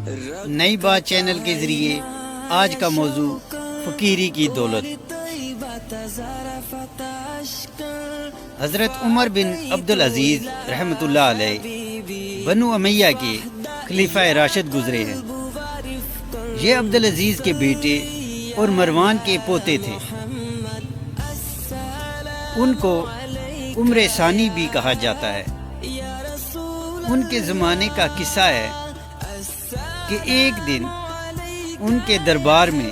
نئی بات چینل کے ذریعے آج کا موضوع فقیری کی دولت۔ حضرت عمر بن عبدالعزیز رحمۃ اللہ علیہ بنو امیہ کے خلیفہ راشد گزرے ہیں۔ یہ عبدالعزیز کے بیٹے اور مروان کے پوتے تھے۔ ان کو عمر ثانی بھی کہا جاتا ہے۔ ان کے زمانے کا قصہ ہے کہ ایک دن ان کے دربار میں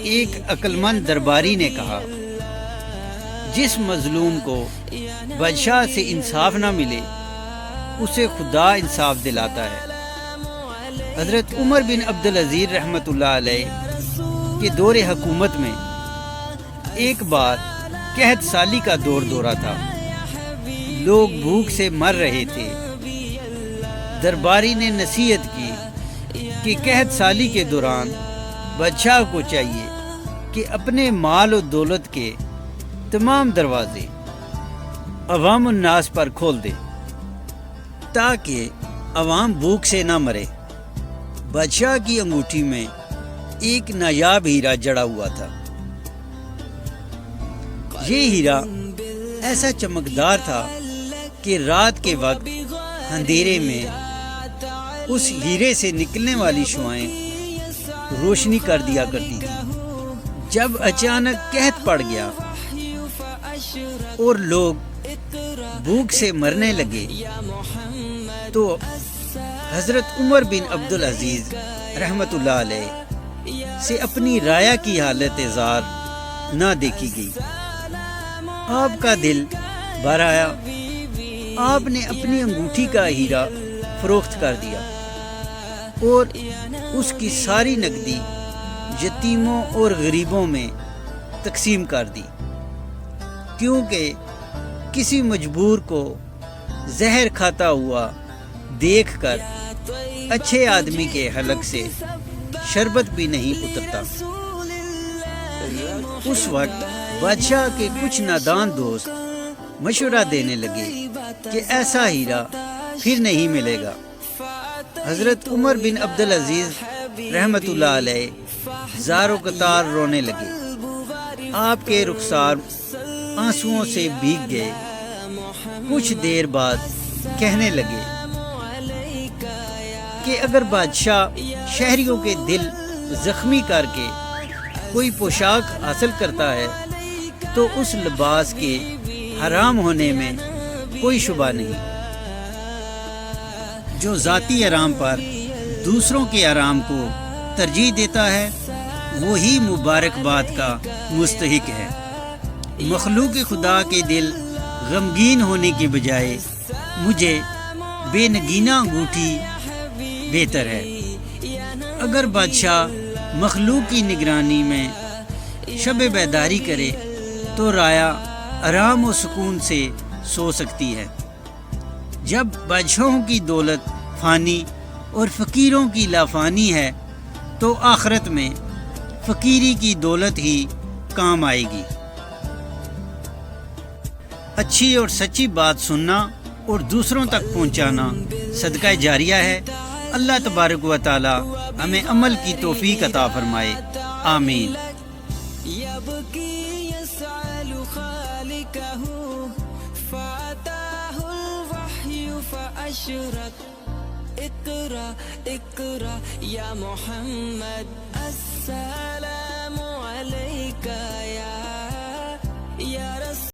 ایک عقل مند درباری نے کہا، جس مظلوم کو بادشاہ سے انصاف نہ ملے اسے خدا انصاف دلاتا ہے۔ حضرت عمر بن عبدالعزیز رحمۃ اللہ علیہ کے دور حکومت میں ایک بار قحط سالی کا دورہ تھا۔ لوگ بھوک سے مر رہے تھے۔ درباری نے نصیحت کی کہ قحط سالی کے دوران بادشاہ کو چاہیے کہ اپنے مال و دولت کے تمام دروازے عوام الناس پر کھول دے تاکہ عوام بھوک سے نہ مرے۔ بادشاہ کی انگوٹھی میں ایک نایاب ہیرا جڑا ہوا تھا۔ یہ ہیرا ایسا چمکدار تھا کہ رات کے وقت اندھیرے میں اس ہیرے سے نکلنے والی شعاعیں روشنی کر دیا کرتی تھی۔ جب اچانک قحط پڑ گیا اور لوگ بھوک سے مرنے لگے تو حضرت عمر بن عبدالعزیز رحمۃ اللہ علیہ سے اپنی رایا کی حالت زار نہ دیکھی گئی۔ آپ کا دل بھر آیا۔ آپ نے اپنی انگوٹھی کا ہیرا فروخت کر دیا اور اس کی ساری نقدی یتیموں اور غریبوں میں تقسیم کر دی، کیونکہ کسی مجبور کو زہر کھاتا ہوا دیکھ کر اچھے آدمی کے حلق سے شربت بھی نہیں اترتا۔ اس وقت بادشاہ کے کچھ نادان دوست مشورہ دینے لگے کہ ایسا ہیرا پھر نہیں ملے گا۔ حضرت عمر بن عبدالعزیز رحمۃ اللہ علیہ زار و قطار رونے لگے۔ آپ کے رخسار آنسوؤں سے بھیگ گئے۔ کچھ دیر بعد کہنے لگے کہ اگر بادشاہ شہریوں کے دل زخمی کر کے کوئی پوشاک حاصل کرتا ہے تو اس لباس کے حرام ہونے میں کوئی شبہ نہیں۔ جو ذاتی آرام پر دوسروں کے آرام کو ترجیح دیتا ہے وہی مبارکباد کا مستحق ہے۔ مخلوق خدا کے دل غمگین ہونے کے بجائے مجھے بے نگینہ انگوٹھی بہتر ہے۔ اگر بادشاہ مخلوق کی نگرانی میں شب بیداری کرے تو رایا آرام و سکون سے سو سکتی ہے۔ جب بادشاہوں کی دولت فانی اور فقیروں کی لافانی ہے تو آخرت میں فقیری کی دولت ہی کام آئے گی۔ اچھی اور سچی بات سننا اور دوسروں تک پہنچانا صدقہ جاریہ ہے۔ اللہ تبارک و تعالی ہمیں عمل کی توفیق عطا فرمائے، آمین۔ اقرأ اقرأ یا محمد السلام